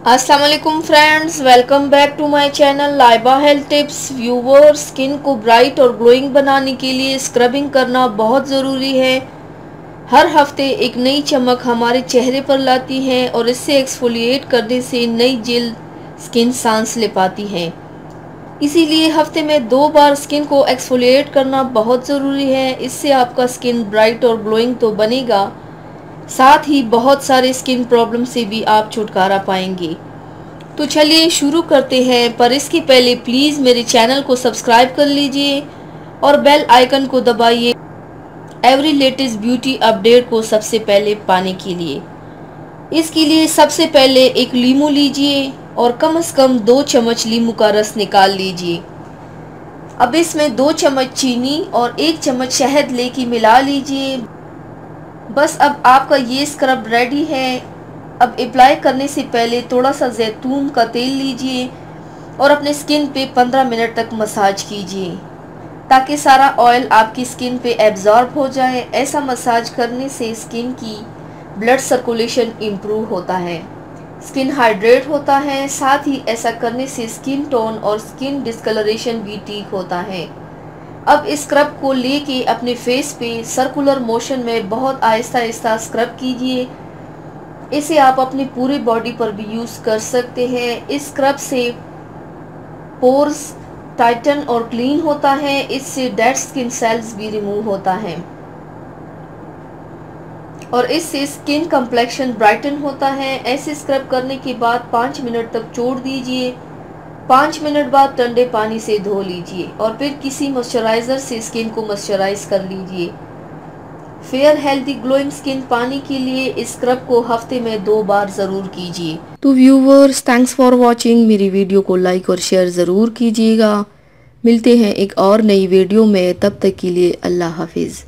अस्सलाम वालेकुम friends, welcome back to my channel Laiba health tips. Viewer, skin को bright और ग्लोइंग बनाने के लिए स्क्रबिंग करना बहुत ज़रूरी है। हर हफ्ते एक नई चमक हमारे चेहरे पर लाती है और इससे एक्सफोलिएट करने से नई जेल स्किन सांस ले पाती है। इसीलिए हफ्ते में 2 बार स्किन को एक्सफोलिएट करना बहुत ज़रूरी है। इससे आपका स्किन ब्राइट और ग्लोइंग तो बनेगा, साथ ही बहुत सारे स्किन प्रॉब्लम से भी आप छुटकारा पाएंगे। तो चलिए शुरू करते हैं, पर इसके पहले प्लीज़ मेरे चैनल को सब्सक्राइब कर लीजिए और बेल आइकन को दबाइए एवरी लेटेस्ट ब्यूटी अपडेट को सबसे पहले पाने के लिए। इसके लिए सबसे पहले एक लीमू लीजिए और कम से कम 2 चम्मच लीमू का रस निकाल लीजिए। अब इसमें 2 चम्मच चीनी और 1 चम्मच शहद लेके मिला लीजिए। बस अब आपका ये स्क्रब रेडी है। अब अप्लाई करने से पहले थोड़ा सा जैतून का तेल लीजिए और अपने स्किन पे 15 मिनट तक मसाज कीजिए ताकि सारा ऑयल आपकी स्किन पे एब्जॉर्ब हो जाए। ऐसा मसाज करने से स्किन की ब्लड सर्कुलेशन इम्प्रूव होता है, स्किन हाइड्रेट होता है। साथ ही ऐसा करने से स्किन टोन और स्किन डिस्कलरेशन भी ठीक होता है। अब इस स्क्रब को लेके अपने फेस पे सर्कुलर मोशन में बहुत आहिस्ता आहिस्ता स्क्रब कीजिए। इसे आप अपनी पूरी बॉडी पर भी यूज़ कर सकते हैं। इस स्क्रब से पोर्स टाइटन और क्लीन होता है। इससे डेड स्किन सेल्स भी रिमूव होता है और इससे स्किन कंप्लेक्शन ब्राइटन होता है। ऐसे स्क्रब करने के बाद 5 मिनट तक छोड़ दीजिए। 5 मिनट बाद ठंडे पानी से धो लीजिए और फिर किसी मॉइस्चराइज़र से स्किन को मॉइस्चराइज कर लीजिए। फेयर हेल्दी ग्लोइंग स्किन पाने के लिए इस स्क्रब को हफ्ते में 2 बार ज़रूर कीजिए। तो व्यूवर्स, थैंक्स फॉर वॉचिंग। मेरी वीडियो को लाइक और शेयर ज़रूर कीजिएगा। मिलते हैं एक और नई वीडियो में, तब तक के लिए अल्लाह हाफिज़।